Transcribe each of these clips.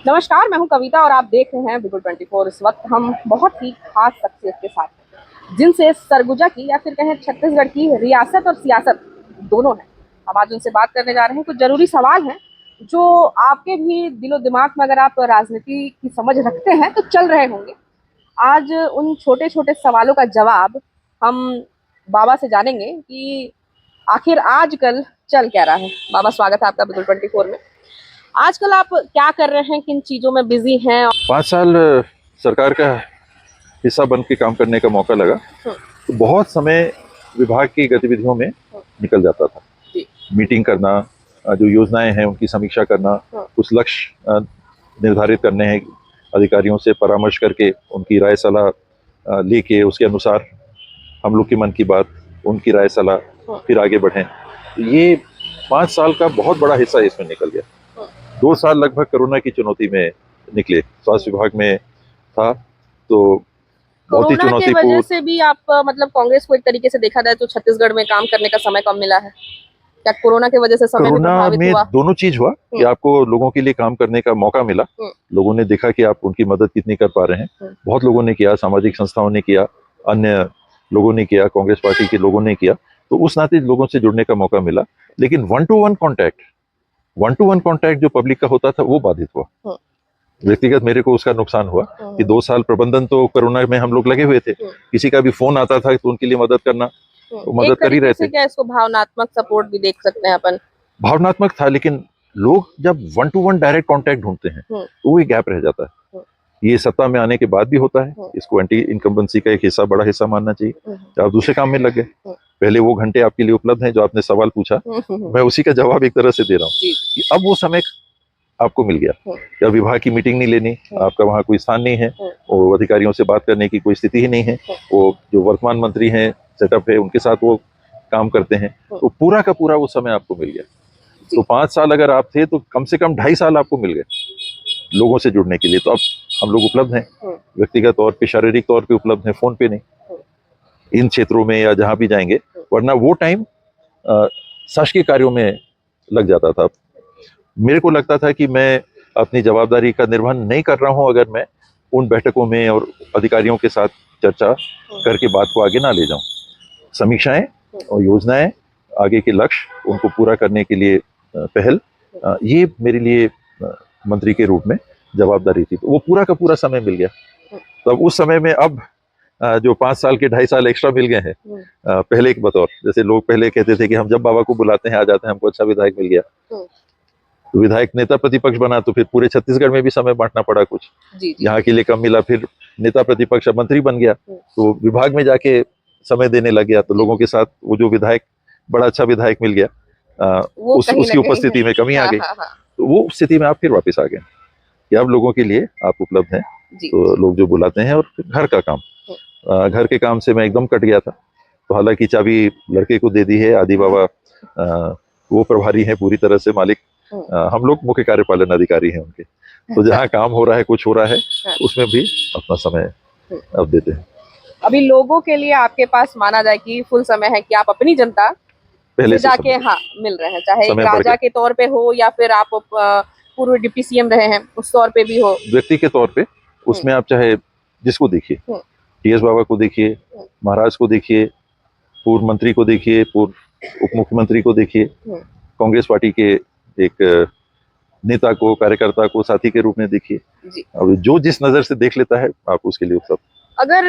नमस्कार, मैं हूं कविता और आप देख रहे हैं बिगुल 24। इस वक्त हम बहुत ही खास शख्सियत के साथ हैं, जिनसे सरगुजा की या फिर कहें छत्तीसगढ़ की रियासत और सियासत दोनों है। हम आज उनसे बात करने जा रहे हैं। कुछ जरूरी सवाल हैं जो आपके भी दिलो दिमाग में, अगर आप राजनीति की समझ रखते हैं तो चल रहे होंगे। आज उन छोटे छोटे सवालों का जवाब हम बाबा से जानेंगे कि आखिर आजकल चल क्या रहा है। बाबा, स्वागत है आपका बिगुल 24 में। आजकल आप क्या कर रहे हैं, किन चीजों में बिजी हैं? 5 साल सरकार का हिस्सा बन के काम करने का मौका लगा, तो बहुत समय विभाग की गतिविधियों में निकल जाता था। जी। मीटिंग करना, जो योजनाएं हैं उनकी समीक्षा करना, कुछ लक्ष्य निर्धारित करने हैं, अधिकारियों से परामर्श करके उनकी राय सलाह लेके उसके अनुसार हम लोग के मन की बात, उनकी राय सलाह फिर आगे बढ़ें। ये 5 साल का बहुत बड़ा हिस्सा इसमें निकल गया। 2 साल लगभग कोरोना की चुनौती में निकले। स्वास्थ्य विभाग में था तो बहुत ही कोरोना के वजह चुनौतीपूर्ण। से भी आप मतलब कांग्रेस को एक तरीके से देखा जाए तो छत्तीसगढ़ में काम करने का समय कम मिला है। क्या कोरोना की वजह से समय भी कोरोना प्रभावित में हुआ? दोनों चीज हुआ कि आपको लोगों के लिए काम करने का मौका मिला। लोगों ने देखा कि आप उनकी मदद कितनी कर पा रहे हैं। बहुत लोगों ने किया, सामाजिक संस्थाओं ने किया, अन्य लोगों ने किया, कांग्रेस पार्टी के लोगों ने किया, तो उस नाते लोगों से जुड़ने का मौका मिला। लेकिन वन टू वन कॉन्टैक्ट जो पब्लिक का होता था वो बाधित हुआ। व्यक्तिगत मेरे को उसका नुकसान हुआ कि 2 साल प्रबंधन तो कोरोना में हम लोग लगे हुए थे। किसी का भी फोन आता था तो उनके लिए मदद करना, वो एक मदद कर ही तरीके रहे से थे। क्या इसको भावनात्मक सपोर्ट भी देख सकते हैं अपन? भावनात्मक था, लेकिन लोग जब one two one direct contact ढूंढते हैं तो वो गैप रह जाता है। ये सत्ता में आने के बाद भी होता है। इसको एंटी इनकम्बेंसी का एक हिस्सा, बड़ा हिस्सा मानना चाहिए। आप दूसरे काम में लग गए। पहले वो घंटे आपके लिए उपलब्ध हैं जो आपने सवाल पूछा, मैं उसी का जवाब एक तरह से दे रहा हूँ कि अब वो समय आपको मिल गया। या विभाग की मीटिंग नहीं लेनी, आपका वहाँ कोई स्थान नहीं है, वो अधिकारियों से बात करने की कोई स्थिति ही नहीं है। वो जो वर्तमान मंत्री हैं, सेटअप है, उनके साथ वो काम करते हैं, तो पूरा का पूरा वो समय आपको मिल गया। तो 5 साल अगर आप थे तो कम से कम 2.5 साल आपको मिल गए लोगों से जुड़ने के लिए। तो अब हम लोग उपलब्ध हैं, व्यक्तिगत तौर पे, शारीरिक तौर पे उपलब्ध हैं, फोन पे नहीं, इन क्षेत्रों में या जहाँ भी जाएंगे। वरना वो टाइम शासकीय कार्यों में लग जाता था। मेरे को लगता था कि मैं अपनी जवाबदारी का निर्वहन नहीं कर रहा हूं अगर मैं उन बैठकों में और अधिकारियों के साथ चर्चा करके बात को आगे ना ले जाऊं। समीक्षाएं और योजनाएं, आगे के लक्ष्य, उनको पूरा करने के लिए पहल, ये मेरे लिए मंत्री के रूप में जवाबदारी थी। तो वो पूरा का पूरा समय मिल गया। तो अब उस समय में अब जो 5 साल के 2.5 साल एक्स्ट्रा मिल गए हैं, पहले एक बतौर, जैसे लोग पहले कहते थे कि हम जब बाबा को बुलाते हैं आ जाते हैं, हमको अच्छा विधायक मिल गया। तो विधायक नेता प्रतिपक्ष बना तो फिर पूरे छत्तीसगढ़ में भी समय बांटना पड़ा। कुछ यहाँ के लिए कम मिला, फिर नेता प्रतिपक्ष अब मंत्री बन गया, तो विभाग में जाके समय देने लग गया। तो लोगों के साथ वो जो विधायक, बड़ा अच्छा विधायक मिल गया, उसकी उपस्थिति में कमी आ गई। तो वो स्थिति में आप फिर वापस आ गए कि अब लोगों के लिए आप उपलब्ध हैं। तो लोग जो बुलाते हैं, और घर का काम, घर के काम से मैं एकदम कट गया था। तो हालांकि चाबी लड़के को दे दी है, आदि बाबा वो प्रभारी हैं पूरी तरह से, मालिक हम लोग मुख्य कार्यपालन अधिकारी हैं उनके। तो जहाँ काम हो रहा है, कुछ हो रहा है, उसमें भी अपना समय अब देते हैं। अभी लोगों के लिए आपके पास माना जाए कि फुल समय है कि आप अपनी जनता पहले से जाके मिल रहे हैं, चाहे एक राजा के तौर पे हो या फिर आप पूर्व डिप्टी सीएम रहे हैं उस तौर पे भी हो। व्यक्ति के तौर पे उसमें आप चाहे जिसको देखिए, टीएस बाबा को देखिए, महाराज को देखिए, पूर्व मंत्री को देखिए, पूर्व उप मुख्यमंत्री को देखिए, कांग्रेस पार्टी के एक नेता को, कार्यकर्ता को साथी के रूप में देखिए। अब जो जिस नजर से देख लेता है, आप उसके लिए उपलब्ध। अगर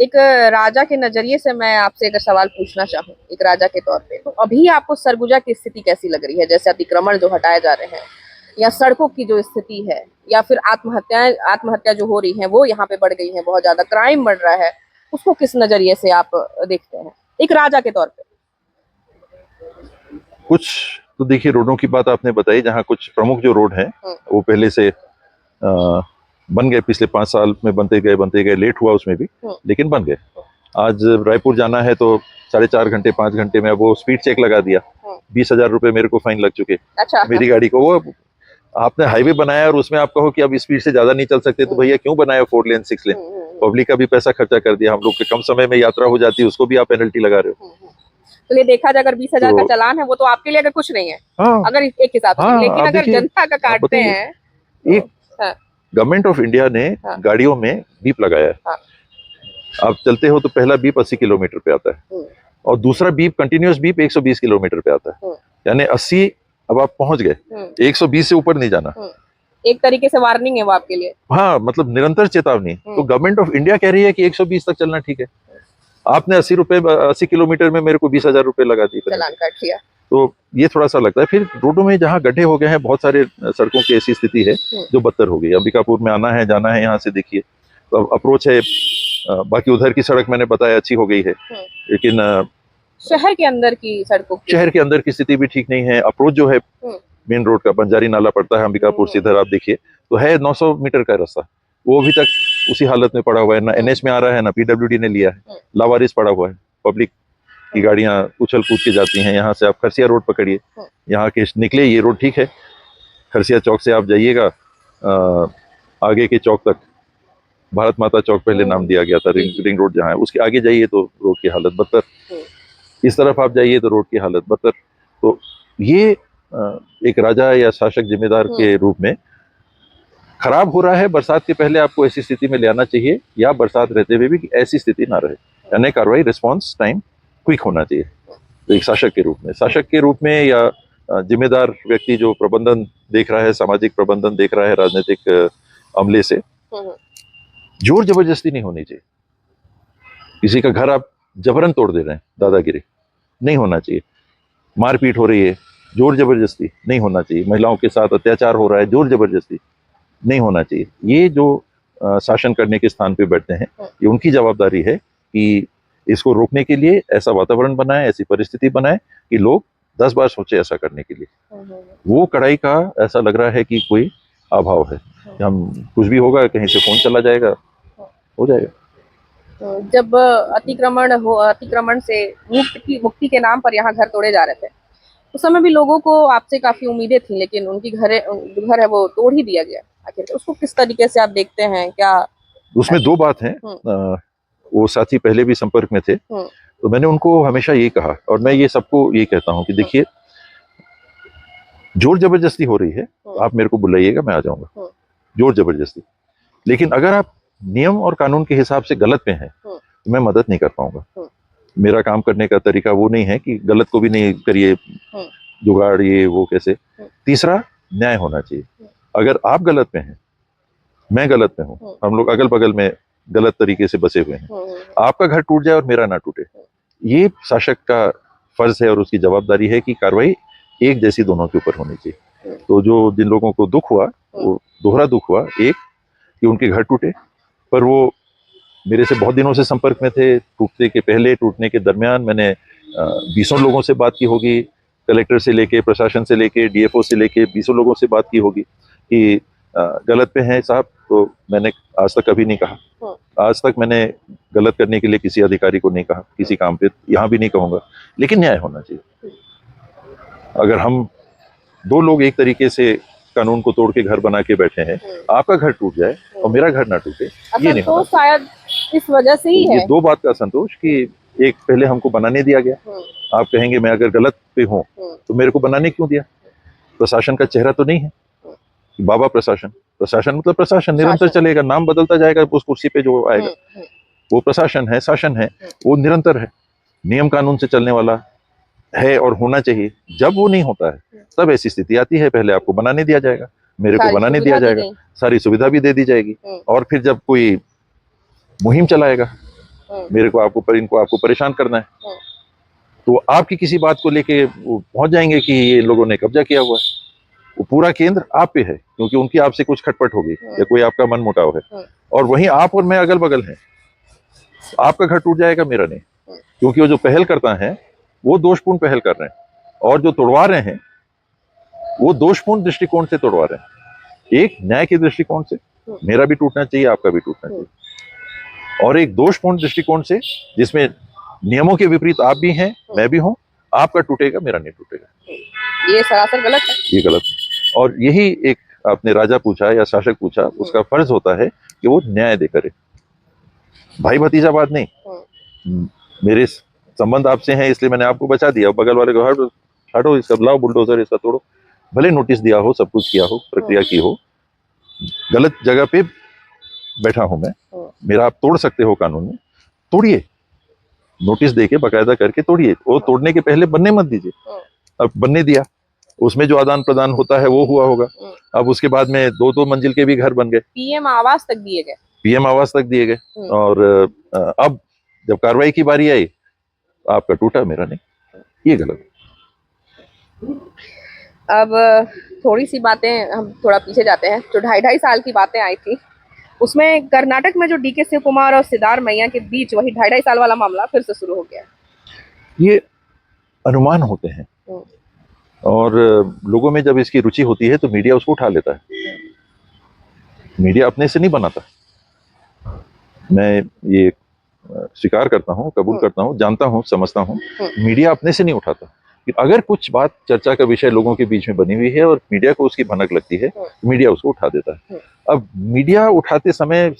एक राजा के नजरिए से मैं आपसे अगर सवाल पूछना चाहूँ, एक राजा के तौर पे, तो अभी आपको सरगुजा की स्थिति कैसी लग रही है? जैसे अतिक्रमण जो हटाए जा रहे हैं, या सड़कों की जो स्थिति है, या फिर आत्महत्या जो हो रही है वो यहाँ पे बढ़ गई है, बहुत ज्यादा क्राइम बढ़ रहा है, उसको किस नजरिए से आप देखते हैं एक राजा के तौर पे? कुछ तो देखिए, रोडों की बात आपने बताई, जहाँ कुछ प्रमुख जो रोड हैं वो पहले से बन गए, पिछले 5 साल में बनते गए, लेट हुआ उसमें भी, लेकिन बन गए। आज रायपुर जाना है तो 4.5 घंटे 5 घंटे में वो स्पीड चेक लगा दिया। 20,000 रुपए मेरे को फाइन लग चुके। अच्छा। मेरी गाड़ी को। वो आपने हाईवे बनाया और उसमें आप कहो कि अब स्पीड से ज्यादा नहीं चल सकते, तो भैया क्यों बनाया 4 लेन 6 लेन? पब्लिक का भी पैसा खर्चा कर दिया, हम लोग के कम समय में यात्रा हो जाती है, उसको भी आप पेनल्टी लगा रहे हो। तो ये देखा जाए, अगर 20,000 का चालान है वो तो आपके लिए अगर कुछ नहीं है, अगर एक हिसाब से, लेकिन अगर जनता का काटते हैं, एक हाँ। गवर्नमेंट ऑफ इंडिया ने हाँ। गाड़ियों में बीप लगाया है। हाँ। आप चलते हो तो पहला बीप 80 किलोमीटर पे आता है और दूसरा बीप कंटिन्यूअस बीप 120 किलोमीटर पे आता है। यानी 80 अब आप पहुंच गए, 120 से ऊपर नहीं जाना। एक तरीके से वार्निंग है वो आपके लिए। हाँ, मतलब निरंतर चेतावनी। तो गवर्नमेंट ऑफ इंडिया कह रही है कि 120 तक चलना ठीक है, आपने 80 किलोमीटर में मेरे को 20,000 रुपए लगा दिए, चालान काट दिया। तो ये थोड़ा सा लगता है। फिर रोडों में जहाँ गड्ढे हो गए हैं, बहुत सारे सड़कों की ऐसी स्थिति है जो बदतर हो गई। अंबिकापुर में आना है जाना है, यहाँ से देखिए तो अप्रोच है, बाकी उधर की सड़क मैंने बताया अच्छी हो गई है, लेकिन शहर के अंदर की सड़कों शहर के अंदर की स्थिति भी ठीक नहीं है। अप्रोच जो है मेन रोड का, बंजारी नाला पड़ता है अंबिकापुर से, इधर आप देखिए तो है 900 मीटर का रास्ता, वो अभी तक उसी हालत में पड़ा हुआ है। ना एनएच में आ रहा है, ना पीडब्ल्यूडी ने लिया है, लावारिस पड़ा हुआ है। पब्लिक की गाड़ियां उछल कूद के जाती हैं। यहाँ से आप खरसिया रोड पकड़िए, यहाँ के निकले ये रोड ठीक है, खरसिया चौक से आप जाइएगा आगे के चौक तक, भारत माता चौक पहले नाम दिया गया था, रिंग रोड जहाँ है, उसके आगे जाइए तो रोड की हालत बदतर, इस तरफ आप जाइए तो रोड की हालत बदतर। तो ये एक राजा या शासक जिम्मेदार के रूप में खराब हो रहा है। बरसात के पहले आपको ऐसी स्थिति में ले आना चाहिए, या बरसात रहते हुए भी ऐसी स्थिति ना रहे, यानी कार्रवाई रिस्पॉन्स टाइम क्विक होना चाहिए। तो एक शासक के रूप में या जिम्मेदार व्यक्ति जो प्रबंधन देख रहा है, सामाजिक प्रबंधन देख रहा है राजनीतिक अमले से, जोर जबरदस्ती नहीं होनी चाहिए। किसी का घर आप जबरन तोड़ दे रहे हैं, दादागिरी नहीं होना चाहिए। मारपीट हो रही है, जोर जबरदस्ती नहीं होना चाहिए। महिलाओं के साथ अत्याचार हो रहा है, जोर जबरदस्ती नहीं होना चाहिए। ये जो शासन करने के स्थान पे बैठते हैं, ये उनकी जवाबदारी है कि इसको रोकने के लिए ऐसा वातावरण बनाए, ऐसी परिस्थिति बनाए कि लोग 10 बार सोचे ऐसा करने के लिए। वो कड़ाई का ऐसा लग रहा है कि कोई अभाव है, हम कुछ भी होगा, कहीं से फोन चला जाएगा, हो जाएगा। जब अतिक्रमण से मुक्ति के नाम पर यहाँ घर तोड़े जा रहे थे, उस समय भी लोगों को आपसे काफी उम्मीदें थी, लेकिन उनकी जो घर है वो तोड़ ही दिया गया। आखिर उसको किस तरीके से आप देखते हैं? क्या उसमें दो बात है। वो साथी पहले भी संपर्क में थे, तो मैंने उनको हमेशा ये कहा, और मैं ये सबको ये कहता हूँ कि देखिए, जोर जबरदस्ती हो रही है, आप मेरे को बुलाइएगा, मैं आ जाऊंगा, जोर जबरदस्ती। लेकिन अगर आप नियम और कानून के हिसाब से गलत पे हैं तो मैं मदद नहीं कर पाऊंगा। मेरा काम करने का तरीका वो नहीं है कि गलत को भी नहीं करिए, जुगाड़ ये वो कैसे। तीसरा, न्याय होना चाहिए। अगर आप गलत में हैं, मैं गलत में हूँ, हम लोग अगल बगल में गलत तरीके से बसे हुए हैं, आपका घर टूट जाए और मेरा ना टूटे, ये शासक का फर्ज है और उसकी जवाबदारी है कि कार्रवाई एक जैसी दोनों के ऊपर होनी चाहिए। तो जो जिन लोगों को दुख हुआ, वो दोहरा दुख हुआ। एक कि उनके घर टूटे, पर वो मेरे से बहुत दिनों से संपर्क में थे। टूटने के पहले, टूटने के दरमियान मैंने 20 लोगों से बात की होगी, कलेक्टर से लेके, प्रशासन से लेके, डीएफओ से लेके 20 लोगों से बात की होगी कि गलत पे हैं साहब। तो मैंने आज तक कभी नहीं कहा, आज तक मैंने गलत करने के लिए किसी अधिकारी को नहीं कहा, किसी काम पे, यहाँ भी नहीं कहूँगा। लेकिन न्याय होना चाहिए। अगर हम दो लोग एक तरीके से कानून को तोड़ के घर बना के बैठे हैं, आपका घर टूट जाए और मेरा घर ना टूटे, ये नहीं होना। शायद इस वजह से ही है ये दो बात का संतोष कि एक, पहले हमको बनाने दिया गया। आप कहेंगे मैं अगर गलत पे हूँ तो मेरे को बनाने क्यों दिया? प्रशासन का चेहरा तो नहीं है बाबा प्रशासन। प्रशासन मतलब प्रशासन निरंतर चलेगा, नाम बदलता जाएगा उस कुर्सी पे जो आएगा। वो प्रशासन है, शासन है, वो निरंतर है, नियम कानून से चलने वाला है और होना चाहिए। जब वो नहीं होता है तब ऐसी स्थिति आती है, पहले आपको बनाने दिया जाएगा, मेरे को बनाने दिया जाएगा, सारी सुविधा भी दे दी जाएगी, और फिर जब कोई मुहिम चलाएगा, मेरे को आपको परेशान करना है, तो आपकी किसी बात को लेके वो पहुंच जाएंगे कि ये लोगों ने कब्जा किया हुआ है। वो पूरा केंद्र आप पे है, क्योंकि उनकी आपसे कुछ खटपट होगी या कोई आपका मन मुटाव है, और वहीं आप और मैं अगल बगल हैं। आपका घर टूट जाएगा, मेरा नहीं, क्योंकि वो जो पहल करता है वो दोषपूर्ण पहल कर रहे हैं, और जो तोड़वा रहे हैं वो दोषपूर्ण दृष्टिकोण से तोड़वा रहे हैं। एक न्याय के दृष्टिकोण से मेरा भी टूटना चाहिए, आपका भी टूटना चाहिए, और एक दोषपूर्ण दृष्टिकोण से जिसमें नियमों के विपरीत आप भी हैं, मैं भी हूं, आपका टूटेगा, मेरा नहीं टूटेगा। ये सरासर गलत है, ये गलत है। और यही एक आपने राजा पूछा या शासक पूछा, उसका फर्ज होता है कि वो न्याय दे करे। भाई भतीजा बात नहीं, मेरे संबंध आपसे हैं इसलिए मैंने आपको बचा दिया, बगल वाले को हटो इसका, लाओ बुलडोजर इसका तोड़ो, भले नोटिस दिया हो, सब कुछ किया हो, प्रक्रिया की हो, गलत जगह पे बैठा हूं मैं, मेरा आप तोड़ सकते हो कानून में, तोड़िए, नोटिस देके बाकायदा करके तोड़िए, वो तोड़ने के पहले बनने मत दीजिए। अब बनने दिया, उसमें जो आदान प्रदान होता है वो हुआ होगा। अब उसके बाद में 2-2 मंजिल के भी घर बन गए, पीएम आवास तक दिए गए, पीएम आवास तक दिए गए। और अब जब कार्रवाई की बारी आई, आपका टूटा मेरा नहीं, ये गलत। अब थोड़ी सी बातें, हम थोड़ा पीछे जाते हैं। जो 2.5 साल की बातें आई थी, उसमें कर्नाटक में जो डीके शिव कुमार और सिद्धारमैया के बीच वही 2.5 साल वाला मामला फिर से शुरू हो गया। ये अनुमान होते हैं, और लोगों में जब इसकी रुचि होती है तो मीडिया उसको उठा लेता है। मीडिया अपने से नहीं बनाता, मैं ये स्वीकार करता हूँ, कबूल करता हूँ, जानता हूँ, समझता हूँ, मीडिया अपने से नहीं उठाता। अगर कुछ बात चर्चा का विषय लोगों के बीच में बनी हुई है और मीडिया को उसकी भनक लगती है, मीडिया उसको उठा देता है। अब मीडिया उठाते समय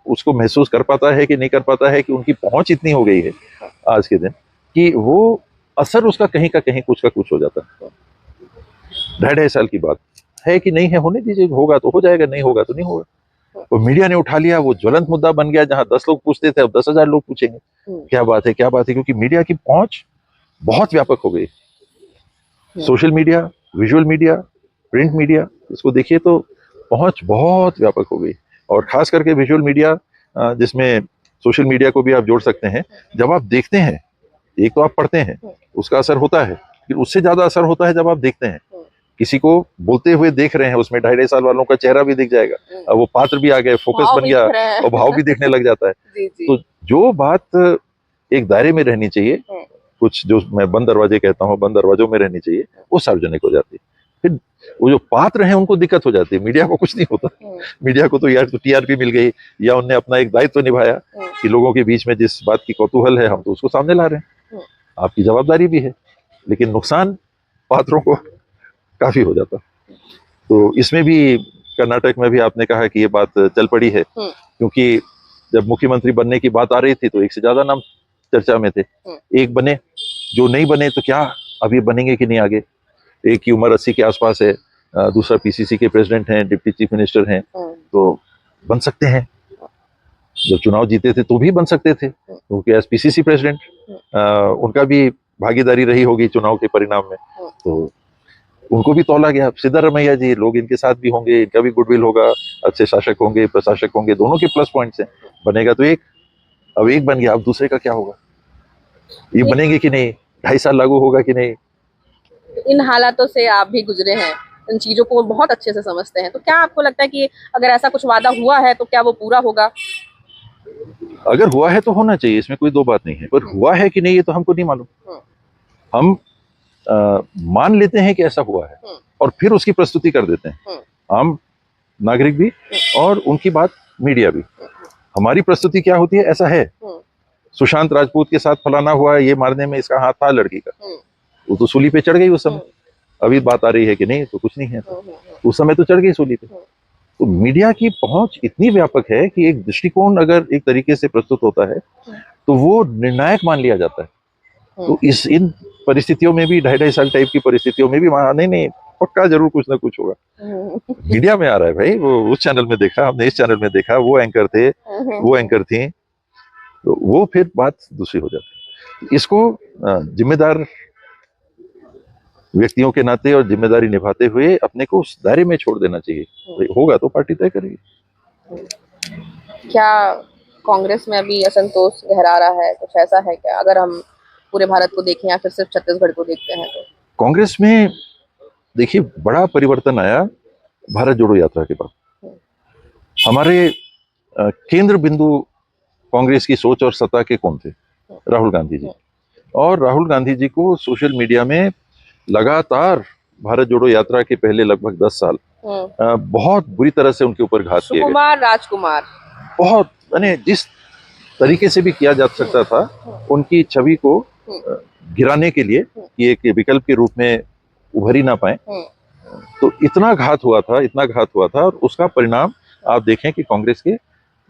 उसको महसूस कर पाता है कि नहीं कर पाता है कि उनकी पहुंच इतनी हो गई है आज के दिन कि वो असर उसका कहीं का कहीं कुछ का कुछ हो जाता है। 2.5 साल की बात है कि नहीं है, होने दीजिए, होगा तो हो जाएगा, नहीं होगा तो नहीं होगा। तो मीडिया ने उठा लिया, वो ज्वलंत मुद्दा बन गया। जहां 10 लोग पूछते थे, अब 10,000 लोग पूछेंगे क्या बात है, क्या बात है, क्योंकि मीडिया की पहुंच बहुत व्यापक हो गई। Social media, visual media, print media, इसको देखिए तो पहुंच बहुत व्यापक हो गई। और खास करके विजुअल मीडिया, जिसमें सोशल मीडिया को भी आप जोड़ सकते हैं। जब आप देखते हैं, एक तो आप पढ़ते हैं, उसका असर होता है, फिर उससे ज्यादा असर होता है जब आप देखते हैं, किसी को बोलते हुए देख रहे हैं, उसमें 2.5 साल वालों का चेहरा भी दिख जाएगा, अब वो पात्र भी आ गए, फोकस बन गया और भाव भी देखने लग जाता है। तो जो बात एक दायरे में रहनी चाहिए, कुछ जो मैं बंद दरवाजे कहता हूँ, बंद दरवाजों में रहनी चाहिए, वो सार्वजनिक हो जाती है। फिर वो जो पात्र हैं उनको दिक्कत हो जाती है, मीडिया को कुछ नहीं होता। मीडिया को तो यार तो टीआरपी मिल गई, या उनने अपना एक दायित्व निभाया कि लोगों के बीच में जिस बात की कौतूहल है हम तो उसको सामने ला रहे हैं, आपकी जवाबदारी भी है, लेकिन नुकसान पात्रों को काफी हो जाता। तो इसमें भी कर्नाटक में भी आपने कहा कि ये बात चल पड़ी है, क्योंकि जब मुख्यमंत्री बनने की बात आ रही थी तो एक से ज्यादा नाम चर्चा में थे। एक बने, जो नहीं बने तो क्या अभी बनेंगे कि नहीं आगे। एक की उम्र 80 के आसपास है, दूसरा पीसीसी के प्रेसिडेंट हैं, डिप्टी चीफ मिनिस्टर हैं, तो बन सकते हैं। जब चुनाव जीते थे तो भी बन सकते थे, क्योंकि एज पीसीसी प्रेसिडेंट उनका भी भागीदारी रही होगी चुनाव के परिणाम में, तो उनको भी तौला गया। सिद्धारमैया जी, लोग इनके साथ भी होंगे, इनका भी गुडविल होगा, अच्छे शासक होंगे, प्रशासक होंगे, दोनों के प्लस पॉइंट्स हैं। बनेगा तो एक, अब एक बन गया, अब दूसरे का क्या होगा, ये बनेंगे कि नहीं, 2.5 साल लागू होगा कि नहीं। इन हालातों से आप भी गुजरे हैं, इन चीजों को बहुत अच्छे से समझते हैं, तो क्या आपको लगता है कि अगर ऐसा कुछ वादा हुआ है तो क्या वो पूरा होगा? अगर हुआ है तो होना चाहिए, इसमें कोई दो बात नहीं है, पर हुआ है कि नहीं ये तो हमको नहीं मालूम। हम मान लेते हैं कि ऐसा हुआ है और फिर उसकी प्रस्तुति कर देते हैं, आम नागरिक भी और उनकी बात मीडिया भी। हमारी प्रस्तुति क्या होती है, ऐसा है, सुशांत राजपूत के साथ फलाना हुआ, ये मारने में इसका हाथ था लड़की का, वो तो सूली पे चढ़ गई उस समय। अभी बात आ रही है कि नहीं, तो कुछ नहीं है, उस समय तो चढ़ गई सूली पे। तो मीडिया की पहुंच इतनी व्यापक है कि एक दृष्टिकोण अगर एक तरीके से प्रस्तुत होता है तो वो निर्णायक मान लिया जाता है। तो इन परिस्थितियों में भी, 2.5 साल टाइप की परिस्थितियों में भी नहीं पक्का जरूर कुछ ना कुछ होगा। मीडिया में आ रहा है भाई, वो उस चैनल में देखा, हमने इस चैनल में देखा, वो एंकर थे, वो एंकर थी, तो वो फिर बात दूसरी हो जाती है। इसको जिम्मेदार व्यक्तियों के नाते और जिम्मेदारी निभाते हुए अपने को उस दायरे में छोड़ देना चाहिए। होगा तो पार्टी तय करेगी। क्या कांग्रेस में अभी असंतोष गहरा रहा है, कुछ ऐसा है क्या, अगर हम पूरे भारत को देखें या फिर सिर्फ छत्तीसगढ़ को देखते हैं तो? कांग्रेस में देखिए बड़ा परिवर्तन आया भारत जोड़ो यात्रा के बाद। हमारे केंद्र बिंदु कांग्रेस की सोच और सत्ता के कौन थे? राहुल गांधी जी। और राहुल गांधी जी को सोशल मीडिया में लगातार भारत जोड़ो यात्रा के पहले लगभग 10 साल बहुत बुरी तरह से उनके ऊपर घात किए गए। राजकुमार बहुत, यानी जिस तरीके से भी किया जा सकता था उनकी छवि को गिराने के लिए कि एक विकल्प के रूप में उभर ही ना पाए, तो इतना घात हुआ था, इतना घात हुआ था। और उसका परिणाम आप देखें कि कांग्रेस के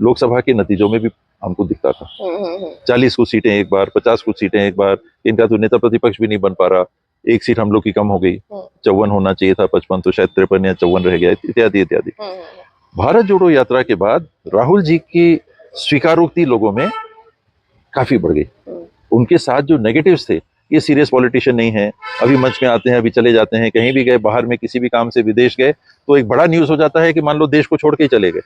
लोकसभा के नतीजों में भी हमको दिखता था। 40 कुछ सीटें एक बार, 50 कुछ सीटें एक बार, इनका तो नेता प्रतिपक्ष भी नहीं बन पा रहा। एक सीट हम लोग की कम हो गई, 54 होना चाहिए था, 55 तो शायद 53 या 54 रह गया, इत्यादि इत्यादि। भारत जोड़ो यात्रा के बाद राहुल जी की स्वीकारोक्ति लोगों में काफी बढ़ गई। उनके साथ जो नेगेटिव्स थे, ये सीरियस पॉलिटिशियन नहीं है, अभी मंच में आते हैं, अभी चले जाते हैं, कहीं भी गए, बाहर में किसी भी काम से विदेश गए तो एक बड़ा न्यूज हो जाता है कि मान लो देश को छोड़ के ही चले गए,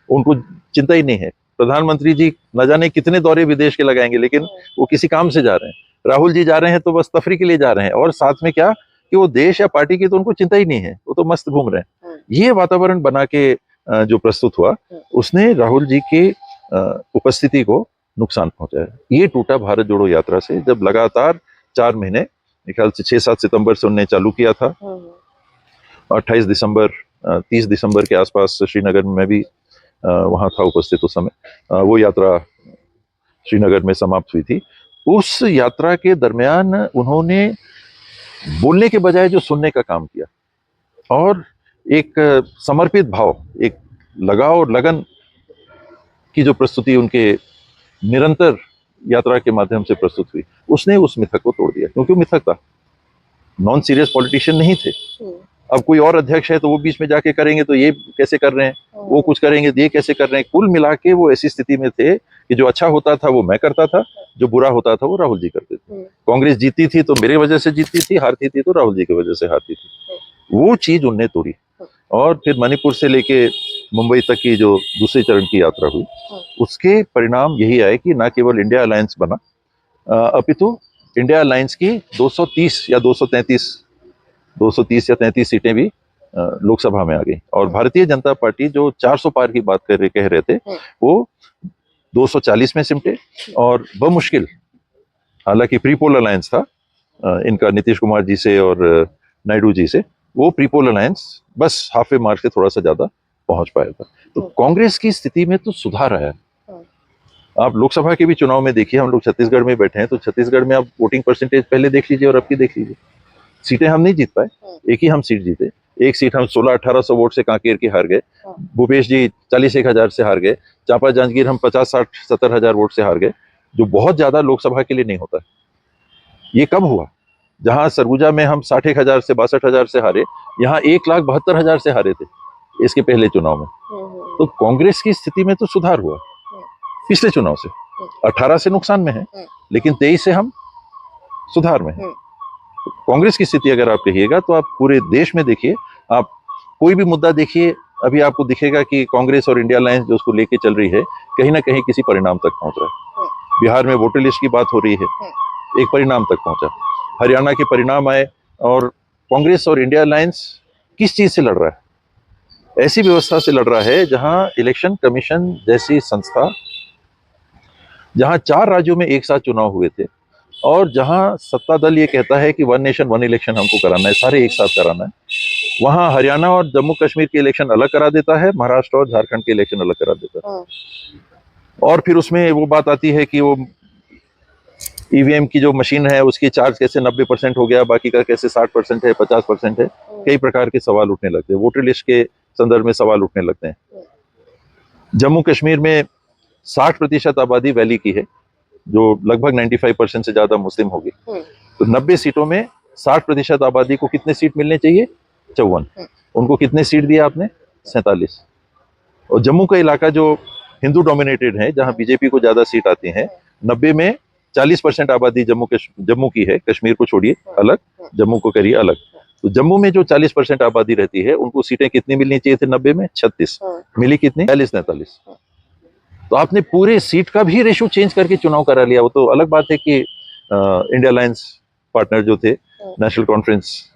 उनको चिंता ही नहीं है। प्रधानमंत्री जी न जाने कितने दौरे विदेश के लगाएंगे, लेकिन वो किसी काम से जा रहे हैं। राहुल जी जा रहे हैं तो बस तफरी के लिए जा रहे हैं, और साथ में क्या कि वो देश या पार्टी की तो उनको चिंता ही नहीं है, वो तो मस्त घूम रहे हैं। ये वातावरण बना के जो प्रस्तुत हुआ, उसने राहुल जी की उपस्थिति को नुकसान पहुंचाया। ये टूटा भारत जोड़ो यात्रा से, जब लगातार 4 महीने, मेरे ख्याल से 6-7 सितंबर से उन्होंने चालू किया था, 28 दिसंबर 30 दिसंबर के आसपास श्रीनगर में मैं भी वहां था उपस्थित उस समय। वो यात्रा श्रीनगर में समाप्त हुई थी। उस यात्रा के दरमियान उन्होंने बोलने के बजाय जो सुनने का काम किया, और एक समर्पित भाव, एक लगाव और लगन की जो प्रस्तुति उनके निरंतर यात्रा के माध्यम से प्रस्तुत हुई, उसने उस मिथक को तोड़ दिया। क्योंकि मिथक था, नॉन सीरियस पॉलिटिशियन नहीं थे। अब कोई और अध्यक्ष है तो वो बीच में जाके करेंगे तो ये कैसे कर रहे हैं, वो कुछ करेंगे तो ये कैसे कर रहे हैं। कुल मिला के वो ऐसी स्थिति में थे कि जो अच्छा होता था वो मैं करता था, जो बुरा होता था वो राहुल जी करते थे। कांग्रेस जीती थी तो मेरे वजह से जीती थी, हारती थी तो राहुल जी की वजह से हारती थी। वो चीज उनने तोड़ी, और फिर मणिपुर से लेके मुंबई तक की जो दूसरे चरण की यात्रा हुई, उसके परिणाम यही आए कि न केवल इंडिया अलायंस बना, अपितु इंडिया अलायंस की 230 या 33 सीटें भी लोकसभा में आ गई। और भारतीय जनता पार्टी जो 400 पार की बात कह रहे थे, वो 240 में सिमटे, और बमुश्किल, हालांकि प्रीपोल अलायंस था इनका नीतीश कुमार जी से और नायडू जी से, वो प्रीपोल अलायंस बस हाफवे मार्क से थोड़ा सा ज्यादा पहुंच पाया था। तो कांग्रेस की स्थिति में तो सुधार आया। आप लोकसभा के भी चुनाव में देखिए, हम लोग छत्तीसगढ़ में बैठे हैं, तो छत्तीसगढ़ में आप वोटिंग परसेंटेज पहले देख लीजिए और अब की देख लीजिए। सीटें हम नहीं जीत पाए, एक ही हम सीट जीते। एक सीट हम 1600-1800 वोट से कांकेर की हार गए, भूपेश जी 40-1 से हार गए, चांपा जांजगीर हम 50-60-70 हजार वोट से हार गए, जो बहुत ज्यादा लोकसभा के लिए नहीं होता। ये कब हुआ? जहां सरगुजा में हम 61,000 से 62,000 से हारे, यहाँ 1,72,000 से हारे थे इसके पहले चुनाव में। तो कांग्रेस की स्थिति में तो सुधार हुआ पिछले चुनाव से। 18 से नुकसान में है, लेकिन 23 से हम सुधार में है। कांग्रेस की स्थिति अगर आप कहिएगा तो आप पूरे देश में देखिए, आप कोई भी मुद्दा देखिए, अभी आपको दिखेगा कि कांग्रेस और इंडिया अलायंस जो उसको लेके चल रही है, कहीं ना कहीं किसी परिणाम तक पहुंच रहा है। बिहार में वोटर लिस्ट की बात हो रही है, एक परिणाम तक पहुंचा। हरियाणा के परिणाम आए, और कांग्रेस और इंडिया अलायंस किस चीज से लड़ रहा है? ऐसी व्यवस्था से लड़ रहा है जहां इलेक्शन कमीशन जैसी संस्था, जहां 4 राज्यों में एक साथ चुनाव हुए थे, और जहां सत्ता दल ये कहता है कि 1 नेशन 1 इलेक्शन हमको कराना है, सारे एक साथ कराना है, वहां हरियाणा और जम्मू कश्मीर के इलेक्शन अलग करा देता है, महाराष्ट्र और झारखंड के इलेक्शन अलग करा देता है। और फिर उसमें वो बात आती है कि वो ईवीएम की जो मशीन है उसकी चार्ज कैसे 90% हो गया, बाकी का कैसे 60% है, 50% है। कई प्रकार के सवाल उठने लगते हैं, वोटर लिस्ट के संदर्भ में सवाल उठने लगते हैं। जम्मू कश्मीर में 60% आबादी वैली की है, जो लगभग 95% से ज्यादा मुस्लिम होगी। तो 90 सीटों में 60% आबादी को कितने सीट मिलने चाहिए? 54। उनको कितने सीट दिया आपने? 47। और जम्मू का इलाका जो हिंदू डोमिनेटेड है, जहां बीजेपी को ज्यादा सीट आती है, 90 में 40% आबादी जम्मू की है, कश्मीर को छोड़िए अलग, जम्मू को करिए अलग। तो जम्मू में जो 40% आबादी रहती है, उनको सीटें कितनी मिलनी चाहिए थी 90 में? 36। मिली कितनी? 42-43। तो आपने पूरे सीट का भी रेशो चेंज करके चुनाव करा लिया। वो तो अलग बात है कि इंडिया अलायंस पार्टनर जो थे, नेशनल कॉन्फ्रेंस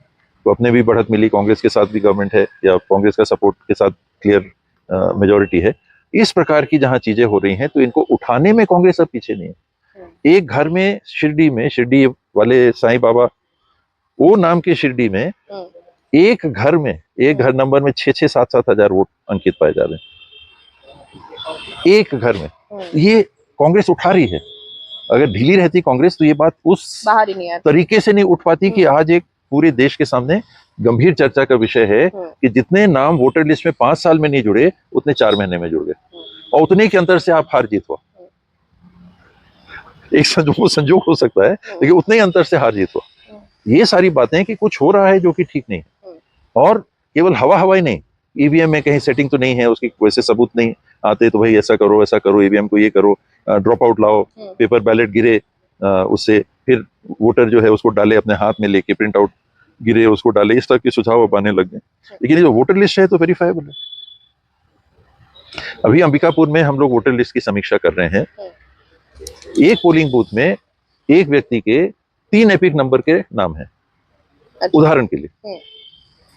को अपने भी बढ़त मिली, कांग्रेस के साथ भी गवर्नमेंट है, या कांग्रेस का सपोर्ट के साथ क्लियर मेजोरिटी है। इस प्रकार की जहां चीजें हो रही हैं, तो इनको उठाने में कांग्रेस अब पीछे नहीं है। एक घर में शिरडी वाले साईं बाबा, वो नाम के शिरडी में एक घर नंबर में 6-6, 7-7 हजार वोट अंकित पाए जा रहे हैं एक घर में। ये कांग्रेस उठा रही है। अगर ढीली रहती कांग्रेस तो ये बात उस तरीके से नहीं उठ पाती कि आज एक पूरे देश के सामने गंभीर चर्चा का विषय है कि जितने नाम वोटर लिस्ट में 5 साल में नहीं जुड़े, उतने 4 महीने में जुड़ गए, और उतने के अंतर से आप हार जीत हुआ। एक संजोग हो सकता है, लेकिन उतने ही अंतर से हार जीत हुआ। ये सारी बातें कि कुछ हो रहा है जो कि ठीक नहीं है, और केवल हवा ही नहीं, ईवीएम में कहीं सेटिंग तो नहीं है, उसकी वैसे सबूत नहीं आते, तो भाई ऐसा करो, ईवीएम को ये करो, ड्रॉप आउट लाओ, पेपर बैलेट गिरे, उससे फिर वोटर जो है उसको डाले अपने हाथ में लेके, प्रिंट आउट गिरे उसको डाले, इस तरह के सुझाव अब आने लग गए। लेकिन ये जो वोटर लिस्ट है तो वेरीफाइबल है। अभी अंबिकापुर में हम लोग वोटर लिस्ट की समीक्षा कर रहे हैं। एक पोलिंग बूथ में एक व्यक्ति के 3 एपिक नंबर के नाम है। उदाहरण के लिए,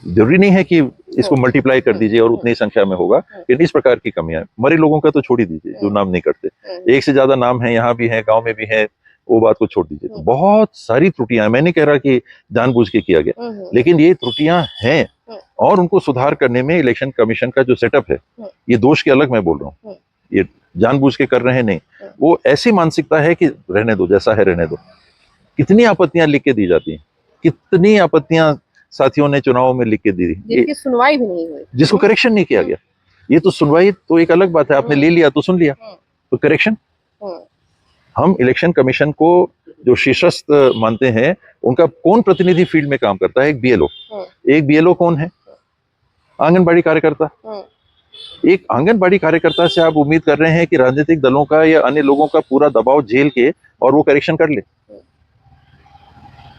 जरूरी नहीं है कि इसको मल्टीप्लाई कर दीजिए और उतनी संख्या में होगा, लेकिन इस प्रकार की कमियां, मरे लोगों का तो छोड़ ही दीजिए जो नाम नहीं करते, एक से ज्यादा नाम है, यहाँ भी है, गांव में भी है, वो बात को छोड़ दीजिए। तो बहुत सारी त्रुटियां, मैं नहीं कह रहा कि जानबूझ के किया गया, लेकिन ये त्रुटियां हैं और उनको सुधार करने में इलेक्शन कमीशन का जो सेटअप है, ये दोष के अलग मैं बोल रहा हूँ, ये जानबूझ के कर रहे हैं नहीं, वो ऐसी मानसिकता है कि रहने दो, जैसा है रहने दो। कितनी आपत्तियां लिख के दी जाती हैं, कितनी आपत्तियां साथियों ने चुनावों में लिख के दी, जिसकी सुनवाई भी नहीं हुई, जिसको करेक्शन नहीं किया गया। ये तो सुनवाई तो एक अलग बात है, आपने ले लिया तो सुन लिया, तो करेक्शन। हम इलेक्शन कमीशन को जो शीर्षस्थ मानते हैं, उनका कौन प्रतिनिधि फील्ड में काम करता है? एक बीएलओ। एक बीएलओ कौन है? आंगनबाड़ी कार्यकर्ता। एक आंगनबाड़ी कार्यकर्ता से आप उम्मीद कर रहे हैं कि राजनीतिक दलों का या अन्य लोगों का पूरा दबाव झेल के और वो करेक्शन कर ले?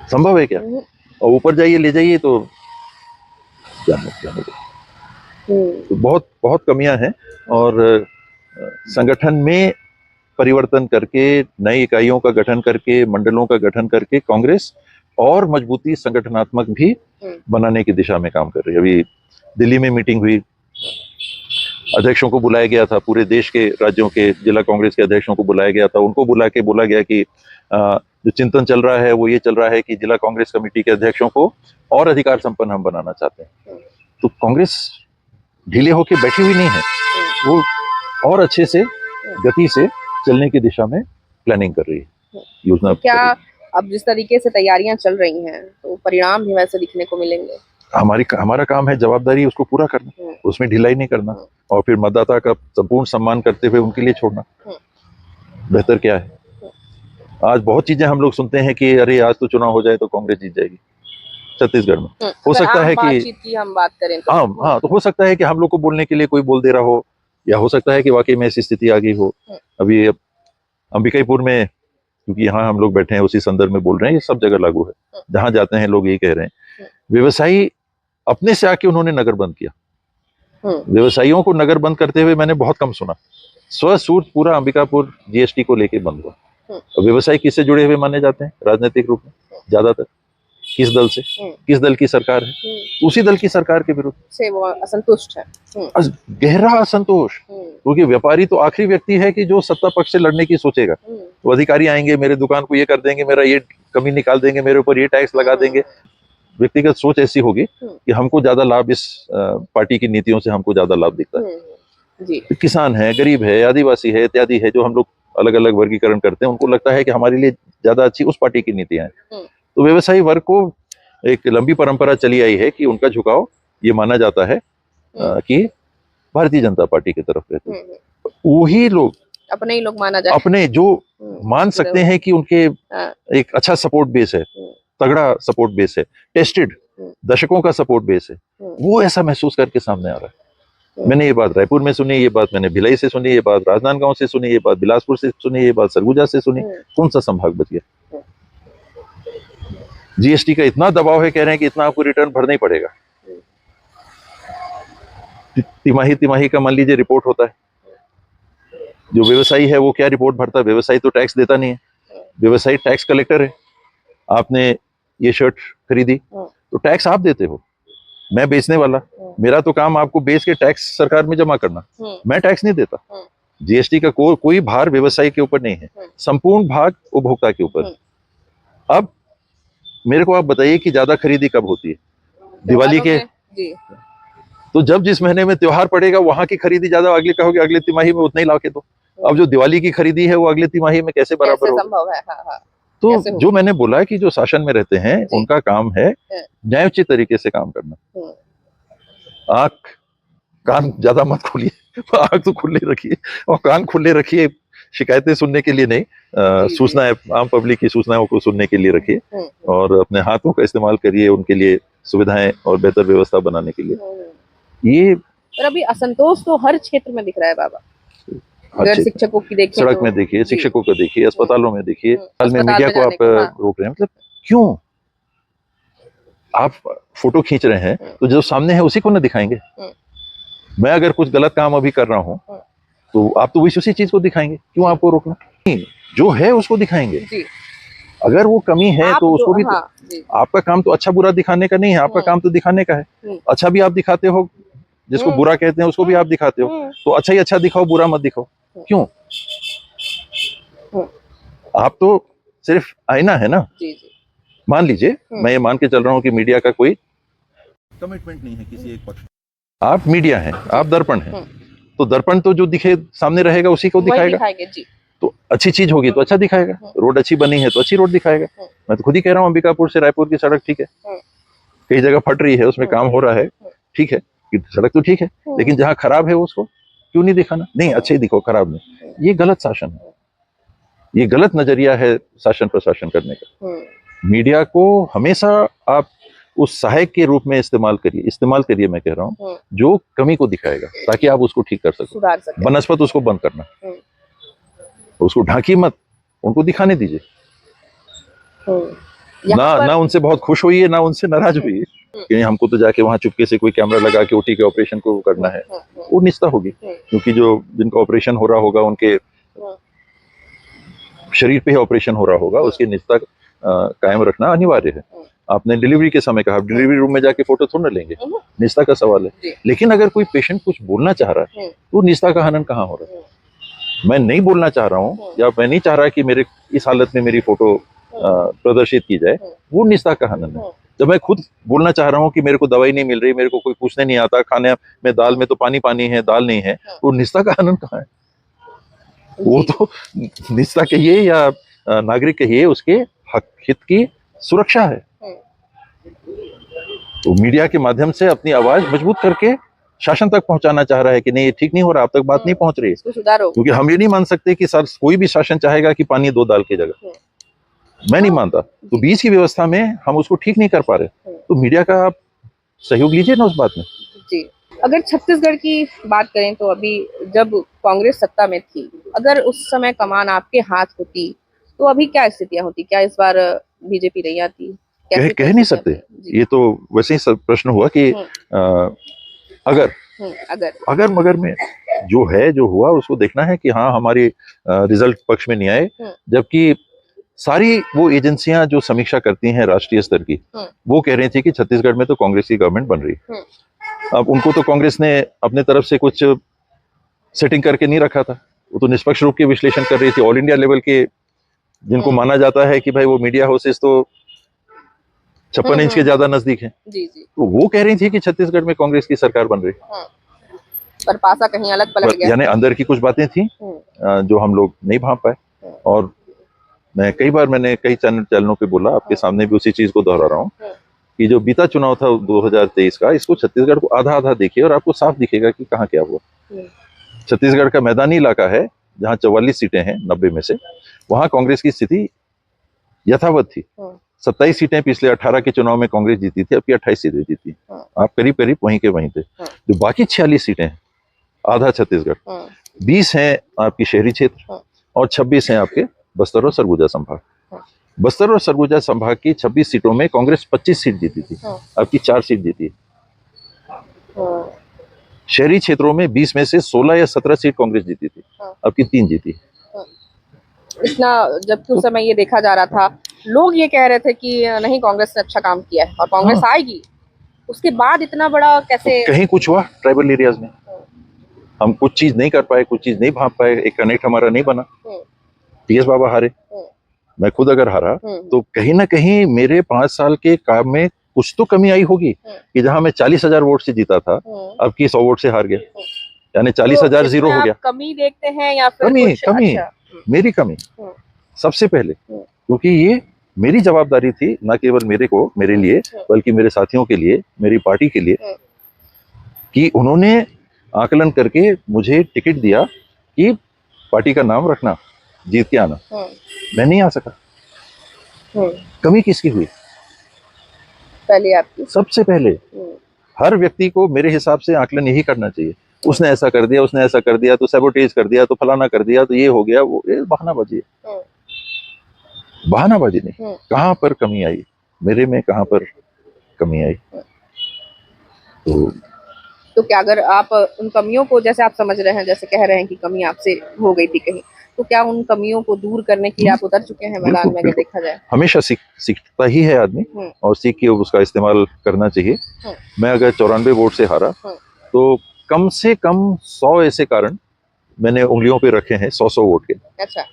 संभव है क्या? और ऊपर जाइए, ले जाइए तो तो बहुत बहुत कमियां हैं। और संगठन में परिवर्तन करके, नई इकाइयों का गठन करके, मंडलों का गठन करके कांग्रेस और मजबूती संगठनात्मक भी बनाने की दिशा में काम कर रही है। अभी दिल्ली में मीटिंग हुई, अध्यक्षों को बुलाया गया था, पूरे देश के राज्यों के जिला कांग्रेस के अध्यक्षों को बुलाया गया था। उनको बुला के बोला गया कि जो चिंतन चल रहा है वो ये चल रहा है कि जिला कांग्रेस कमेटी के अध्यक्षों को और अधिकार संपन्न हम बनाना चाहते हैं। तो कांग्रेस ढीले होके बैठी हुई नहीं है, वो और अच्छे से गति से चलने की दिशा में प्लानिंग कर रही है, योजना। क्या अब जिस तरीके से तैयारियां चल रही हैं तो परिणाम भी वैसे दिखने को मिलेंगे? हमारा काम है जवाबदारी उसको पूरा करना, उसमें ढिलाई नहीं करना, और फिर मतदाता का संपूर्ण सम्मान करते हुए उनके लिए छोड़ना। बेहतर क्या है? आज बहुत चीजें हम लोग सुनते हैं कि अरे आज तो चुनाव हो जाए तो कांग्रेस जीत जाएगी छत्तीसगढ़ में। हो सकता है कि हम बात करें तो हाँ, तो हो सकता है कि हम लोग को बोलने के लिए कोई बोल दे रहा हो, या हो सकता है कि वाकई में ऐसी स्थिति आ गई हो। अभी अंबिकापुर में, क्योंकि यहाँ हम लोग बैठे हैं उसी संदर्भ में बोल रहे हैं, ये सब जगह लागू है, जहां जाते हैं लोग यही कह रहे हैं। व्यवसायी अपने से आके उन्होंने नगर बंद किया। व्यवसायियों को नगर बंद करते हुए मैंने बहुत कम सुना। स्वस्फूर्त पूरा अंबिकापुर जीएसटी को लेके बंद हुआ। व्यवसायी किससे जुड़े हुए माने जाते हैं राजनीतिक रूप में? ज्यादातर किस दल से? किस दल की सरकार है? उसी दल की सरकार के विरुद्ध से वो असंतुष्ट है, गहरा असंतोष। क्योंकि व्यापारी तो आखिरी व्यक्ति है कि जो सत्ता पक्ष से लड़ने की सोचेगा। तो अधिकारी आएंगे, मेरे दुकान को ये कर देंगे, मेरा ये कमी निकाल देंगे, मेरे ऊपर ये टैक्स लगा देंगे। व्यक्तिगत सोच ऐसी होगी कि हमको ज्यादा लाभ, इस पार्टी की नीतियों से हमको ज्यादा लाभ दिखता है। किसान है, गरीब है, आदिवासी है, इत्यादि है, जो हम लोग अलग अलग वर्गीकरण करते हैं, उनको लगता है कि हमारे लिए ज्यादा अच्छी उस पार्टी की नीतियां हैं। तो व्यवसायी वर्ग को एक लंबी परंपरा चली आई है कि उनका झुकाव ये माना जाता है कि भारतीय जनता पार्टी की तरफ रहते हैं। वही लोग, अपने ही लोग माना जाए, अपने जो मान सकते हैं कि उनके एक अच्छा सपोर्ट बेस है, तगड़ा सपोर्ट बेस है, टेस्टेड दशकों का सपोर्ट बेस है, वो ऐसा महसूस करके सामने आ रहा है। मैंने ये बात रायपुर में सुनी, ये बात मैंने भिलाई से सुनी, ये बात राजनांदगांव से सुनी, ये बात बिलासपुर से सुनी, ये बात सरगुजा से सुनी। कौन सा संभाग बच गया? जीएसटी का इतना दबाव है, कह रहे हैं कि इतना आपको रिटर्न भरना ही पड़ेगा। तिमाही का मान लीजिए रिपोर्ट होता है, जो व्यवसायी है वो क्या रिपोर्ट भरता है? व्यवसायी तो टैक्स देता नहीं है, व्यवसायी टैक्स कलेक्टर है। आपने ये शर्ट खरीदी तो टैक्स आप देते हो, मैं बेचने वाला, मेरा तो काम आपको बेच के टैक्स सरकार में जमा करना, मैं टैक्स नहीं देता। जीएसटी का कोई भार व्यवसायी के ऊपर नहीं है, संपूर्ण भाग उपभोक्ता के ऊपर। अब मेरे को आप बताइए कि ज्यादा खरीदी कब होती है? दिवाली के जी। तो जब जिस महीने में त्योहार पड़ेगा वहां की खरीदी ज्यादा, अगले कहोगे अगले तिमाही में उतना ही लाके दो। अब जो दिवाली की खरीदी है वो अगले तिमाही में कैसे बराबर होगा? तो जो मैंने बोला कि जो शासन में रहते हैं उनका काम है न्यायोचित तरीके से काम करना। आंख कान ज्यादा मत खोलिए, आंख तो खुले रखिए और कान खुले रखिए, शिकायतें सुनने के लिए नहीं, सूचनाएं, आम पब्लिक की सूचनाओं को सुनने के लिए रखिए, और अपने हाथों का इस्तेमाल करिए उनके लिए सुविधाएं और बेहतर व्यवस्था बनाने के लिए। ये पर अभी असंतोष तो हर क्षेत्र में दिख रहा है बाबा। हर अगर क्षेत्र, शिक्षकों की देखें सड़क तो में देखिए, जी, शिक्षकों को देखिए, अस्पतालों में देखिए, हाल में अस्पताल मीडिया में को जाने आप को, हाँ, रोक रहे हैं, मतलब क्यों? आप फोटो खींच रहे हैं तो जो सामने है उसी को ना दिखाएंगे। मैं अगर कुछ गलत काम अभी कर रहा हूँ तो आप तो उसी चीज को दिखाएंगे, क्यों आपको रोकना? नहीं, जो है उसको दिखाएंगे जी। अगर वो कमी है आप तो उसको भी, हाँ, जी। आपका काम तो अच्छा बुरा दिखाने का नहीं है, आपका काम तो दिखाने का है। अच्छा भी आप दिखाते हो, जिसको बुरा कहते हैं उसको भी आप दिखाते हो, तो अच्छा ही अच्छा दिखाओ, बुरा मत दिखाओ। क्यों? आप तो सिर्फ आईना है ना। जी, जी। मान लीजिए मैं ये मान के चल रहा हूँ कि मीडिया का कोई कमिटमेंट नहीं है किसी एक पक्ष, आप मीडिया हैं, आप दर्पण हैं, तो दर्पण तो जो दिखे सामने रहेगा उसी को दिखाएगा। जी। तो अच्छी चीज होगी तो अच्छा दिखाएगा, रोड अच्छी बनी है तो अच्छी रोड दिखाएगा। मैं तो खुद ही कह रहा हूँ अंबिकापुर से रायपुर की सड़क ठीक है, कई जगह फट रही है, उसमें काम हो रहा है, ठीक है, कि सड़क तो ठीक है, लेकिन जहाँ खराब है उसको क्यों नहीं दिखाना? नहीं, अच्छे ही दिखो, खराब नहीं। ये गलत शासन है, ये गलत नजरिया है शासन प्रशासन करने का। मीडिया को हमेशा आप उस सहायक के रूप में इस्तेमाल करिए, मैं कह रहा हूँ, जो कमी को दिखाएगा ताकि आप उसको ठीक कर सको, सुधार सके। बनस्पत उसको बंद करना, उसको ढांकी मत, उनको दिखाने दीजिए। ना उनसे बहुत खुश होइए, ना उनसे नाराज होइए कि हमको तो जाके वहां चुपके से कोई कैमरा लगा के ओटी के ऑपरेशन को करना है, वो निस्ता होगी, क्योंकि जो जिनका ऑपरेशन हो रहा होगा उनके शरीर पे ही ऑपरेशन हो रहा होगा, उसकी निजता कायम रखना अनिवार्य है। आपने डिलीवरी के समय कहा, डिलीवरी रूम में जाके फोटो थोड़ा ना लेंगे, निजता का सवाल है। लेकिन अगर कोई पेशेंट कुछ बोलना चाह रहा है तो निजता का हनन कहाँ हो रहा है? मैं नहीं बोलना चाह रहा हूँ या मैं नहीं चाह रहा कि मेरे इस हालत में मेरी फोटो प्रदर्शित की जाए, वो निजता का हनन है। जब मैं खुद बोलना चाह रहा हूँ कि मेरे को दवाई नहीं मिल रही, मेरे को कोई पूछने नहीं आता, खाने में दाल में तो पानी पानी है, दाल नहीं है, वो निजता का हनन कहाँ है? वो तो निजता कहिए या नागरिक कहिए, उसके हक हित की सुरक्षा है। तो मीडिया के माध्यम से अपनी आवाज मजबूत करके शासन तक पहुंचाना चाह रहा है कि नहीं ये ठीक नहीं हो रहा, अब तक बात नहीं पहुंच रही है, क्योंकि हम ये नहीं मान सकते कि सर कोई भी शासन चाहेगा कि पानी दो दाल की जगह, मैं नहीं मानता। तो बीच की व्यवस्था में हम उसको ठीक नहीं कर पा रहे, तो मीडिया का आप सहयोग लीजिए ना उस बात में। जी। अगर छत्तीसगढ़ की बात करें तो अभी जब कांग्रेस सत्ता में थी, अगर उस समय कमान आपके हाथ होती तो अभी क्या स्थितियां होती? क्या इस बार बीजेपी नहीं आती? कह नहीं सकते, ये तो वैसे ही प्रश्न हुआ कि अगर अगर मगर में जो है जो हुआ उसको देखना है कि हाँ हमारी रिजल्ट पक्ष में नहीं आए, जबकि सारी वो एजेंसियां जो समीक्षा करती हैं राष्ट्रीय स्तर की, वो कह रही थी कि छत्तीसगढ़ में तो कांग्रेस की गवर्नमेंट बन रही है। अब उनको तो कांग्रेस ने अपने तरफ से कुछ सेटिंग करके नहीं रखा था, वो तो निष्पक्ष रूप के विश्लेषण कर रही थी। ऑल इंडिया लेवल के जिनको माना जाता है कि भाई वो मीडिया हाउसेस तो 56 इंच के ज्यादा नजदीक है, तो वो कह रही थी कि छत्तीसगढ़ में कांग्रेस की सरकार बन रही, पर पासा कहीं अलग पलट गया। यानी अंदर की कुछ बातें थी जो हम लोग नहीं भांप पाए। और मैं मैंने कई चैनलों पे बोला, आपके सामने भी उसी चीज को दोहरा रहा हूँ कि जो बीता चुनाव था 2023 का, इसको छत्तीसगढ़ को आधा आधा देखिए और आपको साफ दिखेगा कि कहाँ क्या हुआ। छत्तीसगढ़ का मैदानी इलाका है जहाँ 44 सीटें हैं 90 में से, वहां कांग्रेस की स्थिति यथावत थी। 27 सीटें पिछले 18 के चुनाव में कांग्रेस जीती थी, अब की 28 सीटें जीती। आप करीब करीब वहीं के वहीं थे। जो बाकी 46 सीटें हैं, आधा छत्तीसगढ़, 20 हैं आपकी शहरी क्षेत्र और 26 हैं आपके बस्तर और सरगुजा संभाग। बस्तर और सरगुजा संभाग की 26 सीटों में कांग्रेस 25 सीट जीती थी, अब की 4 सीट जीती है। शहरी क्षेत्रों में 20 में से 16 या 17 सीट कांग्रेस जीती थी, अब की 3 जीती। इतना, जबकि उस समय ये देखा जा रहा था, लोग ये कह रहे थे कि नहीं कांग्रेस ने अच्छा काम किया है और कांग्रेस आएगी, उसके बाद इतना बड़ा कैसे? तो कहीं कुछ हुआ ट्राइबल एरियाज में, हम कुछ चीज नहीं कर पाए, कुछ चीज नहीं भांप पाए, एक कनेक्ट हमारा नहीं बना। टीएस बाबा हारे, मैं खुद अगर हारा तो कहीं ना कहीं मेरे 5 साल के काम में कुछ तो कमी आई होगी कि जहां मैं 40,000 वोट से जीता था, अब की 100 वोट से हार गया, यानी 40,000 जीरो हो गया। कमी देखते हैं या फिर कमी कुछ? कमी अच्छा। मेरी कमी सबसे पहले, क्योंकि ये मेरी जवाबदारी थी, ना केवल मेरे लिए बल्कि मेरे साथियों के लिए, मेरी पार्टी के लिए, कि उन्होंने आकलन करके मुझे टिकट दिया कि पार्टी का नाम रखना, जीत के आना। मैं नहीं आ सका। कमी किसकी हुई? पहले आपकी। सबसे पहले हर व्यक्ति को मेरे हिसाब से आकलन यही करना चाहिए, उसने ऐसा कर दिया, उसने ऐसा कर दिया, तो सैबोटेज कर दिया, तो फलाना कर दिया, तो ये हो गया, वो ये बहानाबाजी है। बहानाबाजी नहीं, कहाँ पर कमी आई, मेरे में कहाँ पर कमी आई। तो क्या अगर आप उन कमियों को, जैसे आप समझ रहे हैं, जैसे कह रहे हैं कि कमी आपसे हो गई थी कहीं, तो क्या उन कमियों को दूर करने के लिए आप उतर चुके हैं मैदान में, अगर देखा जाए? हमेशा सीखता ही है आदमी, और सीख के उसका इस्तेमाल करना चाहिए। मैं अगर 94 वोट से हारा, तो कम से कम 100 ऐसे कारण मैंने उंगलियों पे रखे हैं, 100 वोट के। अच्छा,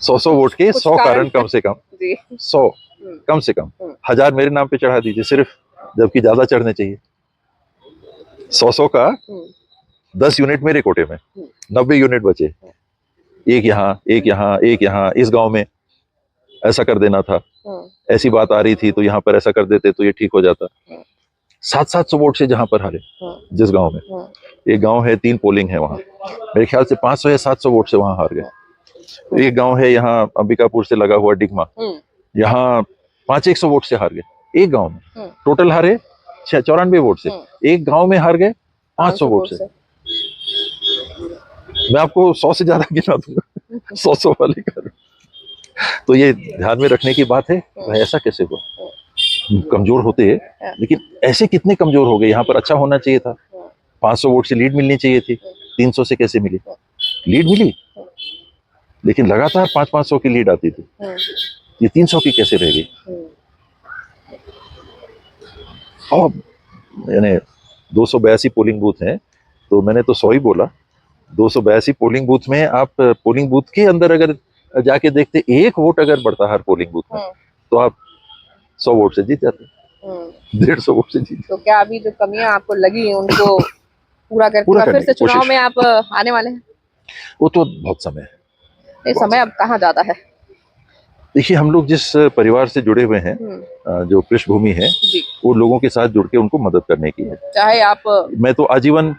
100 वोट के 100 कारण कम से कम, 100 कम से कम, 1000 मेरे नाम पे चढ़ा दीजिए सिर्फ, जबकि ज्यादा चढ़ने चाहिए। 100 का 10 यूनिट मेरे कोटे में, 90 यूनिट बचे, एक यहाँ, एक यहाँ, एक यहाँ, इस गांव में ऐसा कर देना था, ऐसी बात आ रही थी तो यहाँ पर ऐसा कर देते तो ये ठीक हो जाता। 700 वोट से जहां पर हारे, जिस गांव में, एक गांव है 3 पोलिंग है, वहां मेरे ख्याल से 500 या 700 वोट से वहां हार गए। एक गांव है यहाँ अंबिकापुर से लगा हुआ डिगमा, यहाँ 500 वोट से हार गए एक गांव में। टोटल हारे 94 वोट से, एक गांव में हार गए 500 वोट से। मैं आपको 100 से ज्यादा गिना दूंगा, 100 वाले कर। तो ये ध्यान में रखने की बात है, भाई ऐसा कैसे हुआ, कमजोर होते हैं, लेकिन ऐसे कितने कमजोर हो गए। यहाँ पर अच्छा होना चाहिए था, 500 वोट से लीड मिलनी चाहिए थी, 300 से कैसे मिली? लीड मिली, लेकिन लगातार 500 की लीड आती थी, ये 300 की कैसे रह गई? और यानी 282 पोलिंग बूथ हैं, तो मैंने तो 100 ही बोला। 282 पोलिंग बूथ में आप पोलिंग बूथ के अंदर अगर जाके देखते, एक वोट अगर बढ़ता हर पोलिंग बूथ में, तो आप 100 वोट से जीत जाते, 150 वोट से जीत। तो क्या अभी जो कमियां आपको लगी उनको पूरा करके फिर से चुनाव में आप आने वाले हैं? वो तो बहुत समय है, समय अब कहाँ ज्यादा है। देखिए, हम लोग जिस परिवार से जुड़े हुए हैं, जो पृष्ठभूमि है, वो लोगों के साथ जुड़ के उनको मदद करने की है। चाहे आप, मैं तो आजीवन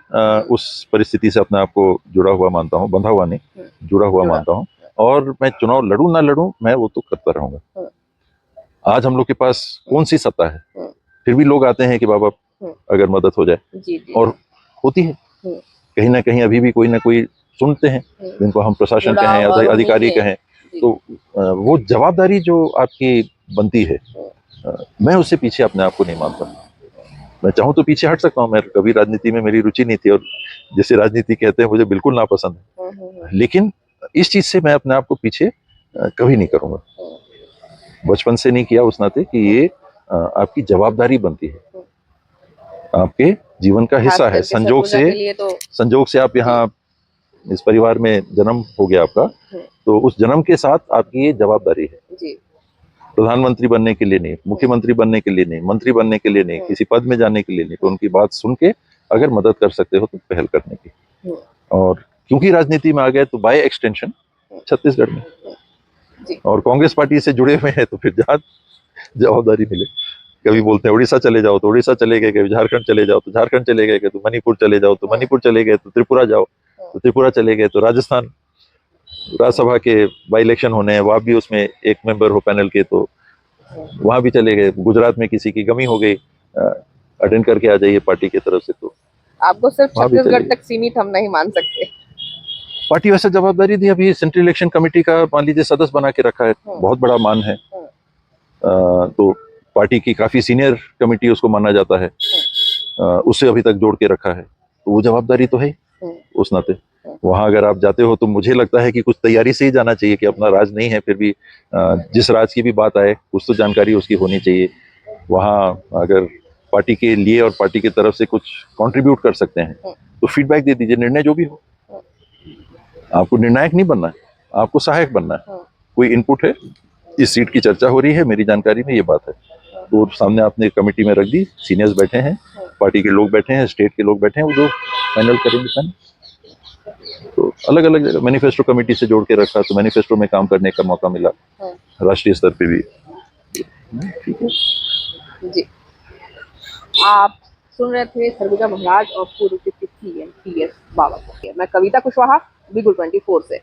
उस परिस्थिति से अपने आप को जुड़ा हुआ मानता हूँ, बंधा हुआ नहीं, जुड़ा हुआ मानता हूँ, और मैं चुनाव लड़ूं ना लड़ूं, मैं वो तो करता रहूंगा। आज हम लोग के पास कौन सी सत्ता है, फिर भी लोग आते हैं कि बाबा अगर मदद हो जाए, और होती है। कहीं ना कहीं अभी भी कोई ना कोई सुनते हैं, जिनको हम प्रशासन कहें, अधिकारी कहें, तो वो जवाबदारी जो आपकी बनती है, मैं उससे पीछे अपने आप को नहीं मानता। मैं चाहूँ तो पीछे हट सकता हूँ, मैं कभी राजनीति में मेरी रुचि नहीं थी, और जिसे राजनीति कहते हैं मुझे बिल्कुल नापसंद है, लेकिन इस चीज से मैं अपने आप को पीछे कभी नहीं करूंगा। बचपन से नहीं किया, उस नाते कि ये आपकी जवाबदारी बनती है, आपके जीवन का हिस्सा है। संजोग से आप यहाँ इस परिवार में जन्म हो गया आपका, तो उस जन्म के साथ आपकी ये जवाबदारी है। प्रधानमंत्री बनने के लिए नहीं, मुख्यमंत्री बनने के लिए नहीं, मंत्री बनने के लिए नहीं, किसी पद में जाने के लिए नहीं, तो उनकी बात सुन के अगर मदद कर सकते हो तो पहल करने की। और क्योंकि राजनीति में आ गए तो बाय एक्सटेंशन छत्तीसगढ़ में, और कांग्रेस पार्टी से जुड़े हुए हैं, तो फिर जहाँ जवाबदारी मिले, कभी बोलते हैं उड़ीसा चले जाओ तो उड़ीसा चले गए, कभी झारखंड चले जाओ तो झारखंड चले गए, तो मणिपुर चले जाओ तो मणिपुर चले गए, तो त्रिपुरा जाओ तो त्रिपुरा चले गए, तो राजस्थान राज्यसभा के बाई इलेक्शन होने हैं, वहाँ भी उसमें एक मेंबर हो पैनल के, तो वहां भी चले गए। गुजरात में किसी की कमी हो गई, अटेंड करके आ जाइए पार्टी की तरफ से, तो आपको सिर्फ छत्तीसगढ़ तक सीमित हम नहीं मान सकते। पार्टी वैसे जवाबदारी दी, अभी सेंट्रल इलेक्शन कमेटी का मान लीजिए सदस्य बना के रखा है, बहुत बड़ा मान है, तो पार्टी की काफी सीनियर कमेटी उसको माना जाता है, उससे अभी तक जोड़ के रखा है, तो वो जवाबदारी तो है उस नाते। वहां अगर आप जाते हो तो मुझे लगता है कि कुछ तैयारी से ही जाना चाहिए, कि अपना राज नहीं है, फिर भी जिस राज की भी बात आए कुछ तो जानकारी उसकी होनी चाहिए। वहां अगर पार्टी के लिए और पार्टी की तरफ से कुछ कंट्रीब्यूट कर सकते हैं तो फीडबैक दे दीजिए, निर्णय जो भी हो। आपको निर्णायक नहीं बनना है, आपको सहायक बनना है। कोई इनपुट है, इस सीट की चर्चा हो रही है, मेरी जानकारी में ये बात है, तो सामने आपने कमेटी में रख दी, सीनियर्स बैठे हैं, पार्टी के लोग बैठे हैं, स्टेट के लोग बैठे हैं, वो जो फाइनल करेंगे। तो अलग अलग जगह मैनिफेस्टो कमेटी से जोड़ के रखा, तो मैनिफेस्टो में काम करने का मौका मिला, राष्ट्रीय स्तर पे भी। ठीक है जी। आप सुन रहे थे सरगुजा महाराज और पूर्व के सीएम PS बाबा को। मैं कविता कुशवाहा, बिगुल 24 से।